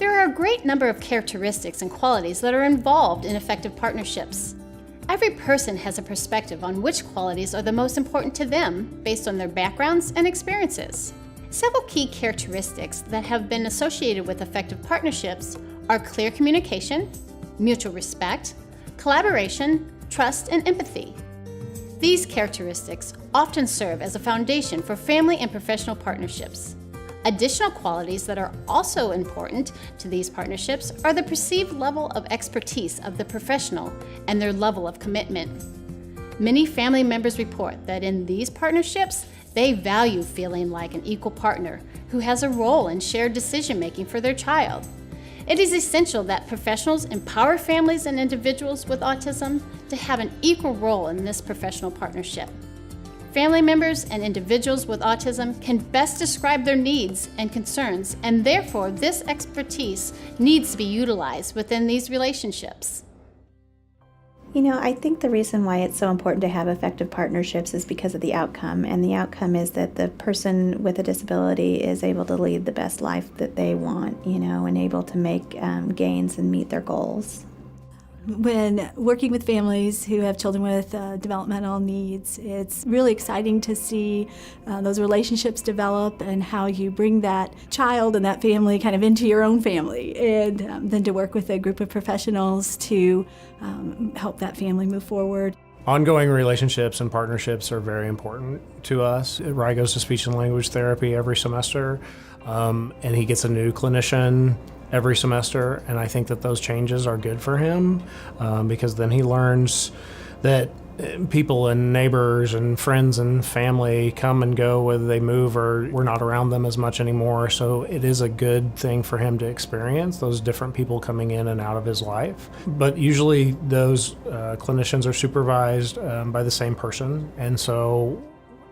There are a great number of characteristics and qualities that are involved in effective partnerships. Every person has a perspective on which qualities are the most important to them based on their backgrounds and experiences. Several key characteristics that have been associated with effective partnerships are clear communication, mutual respect, collaboration, trust, and empathy. These characteristics often serve as a foundation for family and professional partnerships. Additional qualities that are also important to these partnerships are the perceived level of expertise of the professional and their level of commitment. Many family members report that in these partnerships, they value feeling like an equal partner who has a role in shared decision-making for their child. It is essential that professionals empower families and individuals with autism to have an equal role in this professional partnership. Family members and individuals with autism can best describe their needs and concerns, and therefore this expertise needs to be utilized within these relationships. I think the reason why it's so important to have effective partnerships is because of the outcome, and the outcome is that the person with a disability is able to lead the best life that they want, and able to make gains and meet their goals. When working with families who have children with developmental needs, it's really exciting to see those relationships develop and how you bring that child and that family kind of into your own family, and then to work with a group of professionals to help that family move forward. Ongoing relationships and partnerships are very important to us. Rye goes to speech and language therapy every semester, and he gets a new clinician every semester, and I think that those changes are good for him because then he learns that people and neighbors and friends and family come and go whether they move or we're not around them as much anymore. So it is a good thing for him to experience those different people coming in and out of his life. But usually those clinicians are supervised by the same person, and so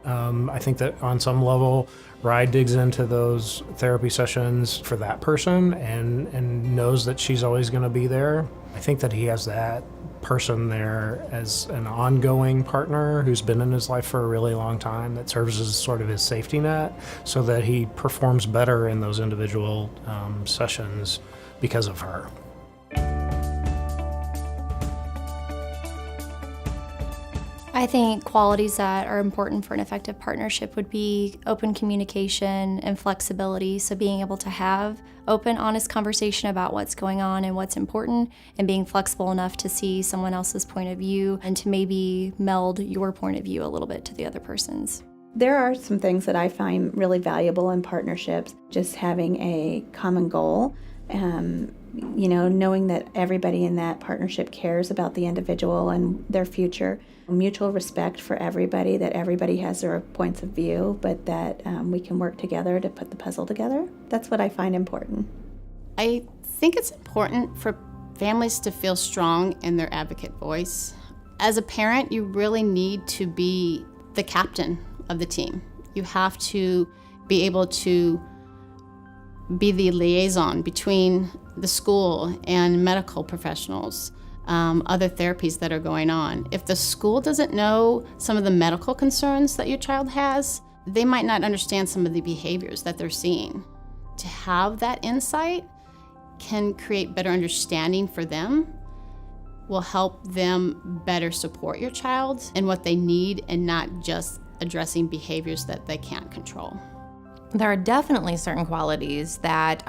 I think that on some level, Rye digs into those therapy sessions for that person and knows that she's always going to be there. I think that he has that person there as an ongoing partner who's been in his life for a really long time that serves as sort of his safety net so that he performs better in those individual sessions because of her. I think qualities that are important for an effective partnership would be open communication and flexibility. So being able to have open, honest conversation about what's going on and what's important, and being flexible enough to see someone else's point of view and to maybe meld your point of view a little bit to the other person's. There are some things that I find really valuable in partnerships, just having a common goal. Knowing that everybody in that partnership cares about the individual and their future, mutual respect for everybody, that everybody has their points of view, but that we can work together to put the puzzle together. That's what I find important. I think it's important for families to feel strong in their advocate voice. As a parent, you really need to be the captain of the team. You have to be able to be the liaison between the school and medical professionals, other therapies that are going on. If the school doesn't know some of the medical concerns that your child has, they might not understand some of the behaviors that they're seeing. To have that insight can create better understanding for them, will help them better support your child and what they need, and not just addressing behaviors that they can't control. There are definitely certain qualities that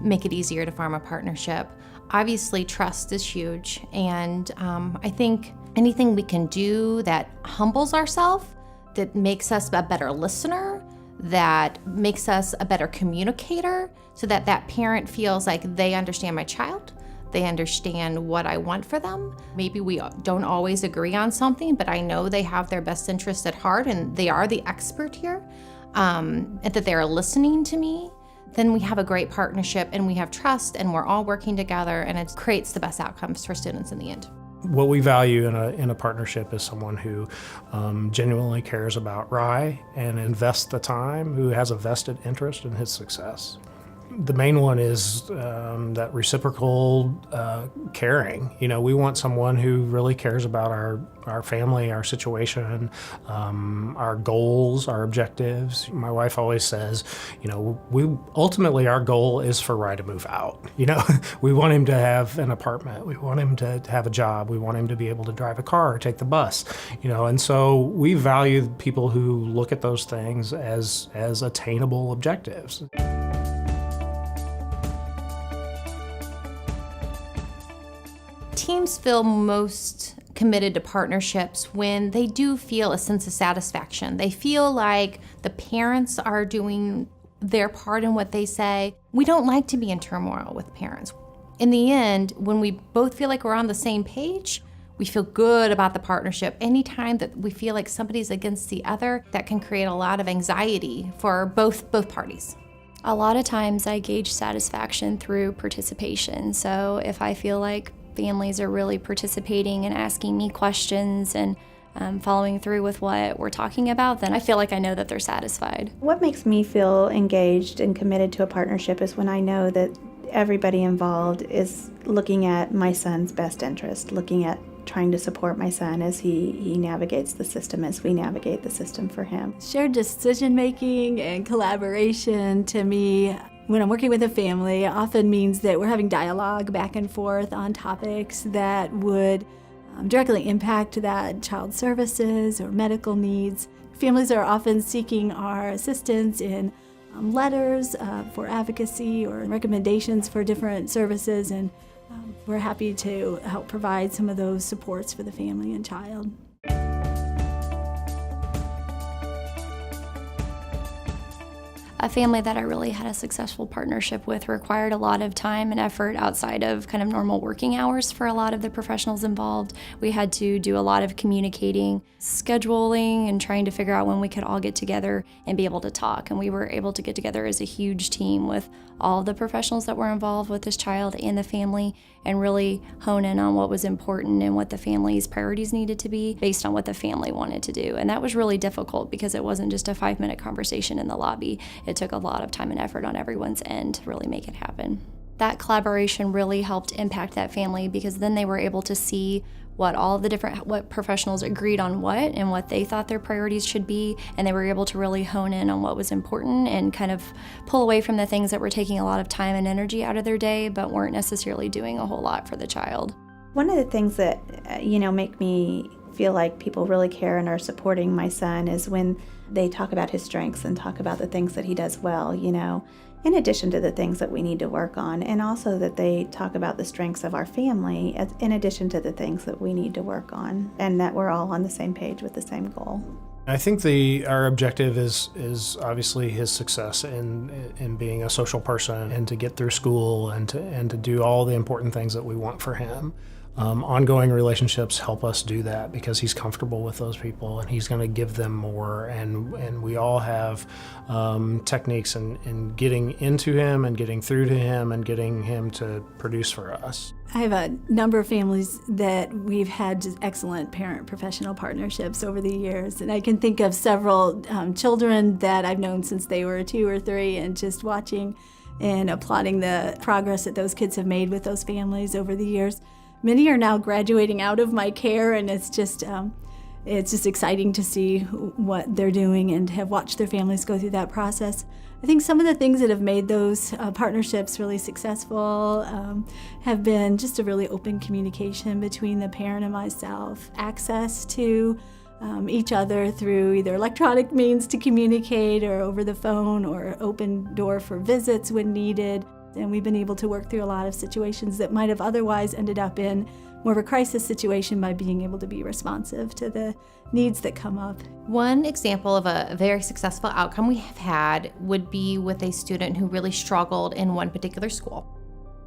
make it easier to form a partnership. Obviously, trust is huge, and I think anything we can do that humbles ourselves, that makes us a better listener, that makes us a better communicator, so that that parent feels like they understand my child, they understand what I want for them. Maybe we don't always agree on something, but I know they have their best interest at heart and they are the expert here. And that they're listening to me, then we have a great partnership and we have trust and we're all working together, and it creates the best outcomes for students in the end. What we value in a partnership is someone who genuinely cares about Rye and invests the time, who has a vested interest in his success. the main one is that reciprocal caring. We want someone who really cares about our family, our situation, our goals, our objectives. My wife always says, ultimately our goal is for Rye to move out. We want him to have an apartment. We want him to have a job. We want him to be able to drive a car or take the bus. And so we value people who look at those things as attainable objectives. Teams feel most committed to partnerships when they do feel a sense of satisfaction. They feel like the parents are doing their part in what they say. We don't like to be in turmoil with parents. In the end, when we both feel like we're on the same page, we feel good about the partnership. Anytime that we feel like somebody's against the other, that can create a lot of anxiety for both parties. A lot of times I gauge satisfaction through participation. So if I feel like families are really participating and asking me questions and following through with what we're talking about, then I feel like I know that they're satisfied. What makes me feel engaged and committed to a partnership is when I know that everybody involved is looking at my son's best interest, looking at trying to support my son as he navigates the system, as we navigate the system for him. Shared decision-making and collaboration, to me, when I'm working with a family, often means that we're having dialogue back and forth on topics that would directly impact that child's services or medical needs. Families are often seeking our assistance in letters for advocacy or recommendations for different services, and we're happy to help provide some of those supports for the family and child. A family that I really had a successful partnership with required a lot of time and effort outside of kind of normal working hours for a lot of the professionals involved. We had to do a lot of communicating, scheduling, and trying to figure out when we could all get together and be able to talk. And we were able to get together as a huge team with all of the professionals that were involved with this child and the family, and really hone in on what was important and what the family's priorities needed to be based on what the family wanted to do. And that was really difficult because it wasn't just a 5-minute conversation in the lobby. It took a lot of time and effort on everyone's end to really make it happen. That collaboration really helped impact that family because then they were able to see what professionals agreed on and what they thought their priorities should be, and they were able to really hone in on what was important and kind of pull away from the things that were taking a lot of time and energy out of their day but weren't necessarily doing a whole lot for the child. One of the things that make me feel like people really care and are supporting my son is when they talk about his strengths and talk about the things that he does well, in addition to the things that we need to work on, and also that they talk about the strengths of our family in addition to the things that we need to work on, and that we're all on the same page with the same goal. I think our objective is obviously his success in being a social person and to get through school and to do all the important things that we want for him. Ongoing relationships help us do that because he's comfortable with those people and he's going to give them more, and we all have techniques in getting into him and getting through to him and getting him to produce for us. I have a number of families that we've had just excellent parent-professional partnerships over the years, and I can think of several children that I've known since they were 2 or 3, and just watching and applauding the progress that those kids have made with those families over the years. Many are now graduating out of my care, and it's just exciting to see what they're doing and have watched their families go through that process. I think some of the things that have made those partnerships really successful have been just a really open communication between the parent and myself, access to each other through either electronic means to communicate or over the phone, or open door for visits when needed. And we've been able to work through a lot of situations that might have otherwise ended up in more of a crisis situation by being able to be responsive to the needs that come up. One example of a very successful outcome we have had would be with a student who really struggled in one particular school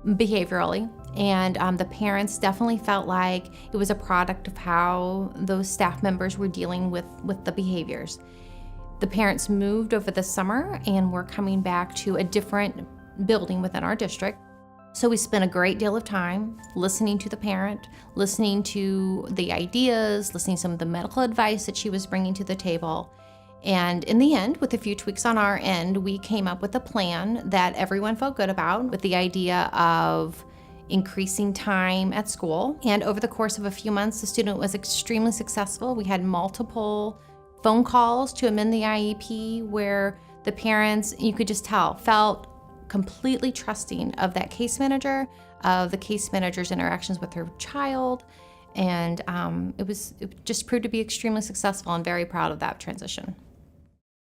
behaviorally, and the parents definitely felt like it was a product of how those staff members were dealing with the behaviors. The parents moved over the summer and were coming back to a different building within our district. So we spent a great deal of time listening to the parent, listening to the ideas, listening to some of the medical advice that she was bringing to the table. And in the end, with a few tweaks on our end, we came up with a plan that everyone felt good about, with the idea of increasing time at school. And over the course of a few months, the student was extremely successful. We had multiple phone calls to amend the IEP where the parents, you could just tell, felt completely trusting of that case manager, of the case manager's interactions with her child. And it just proved to be extremely successful, and very proud of that transition.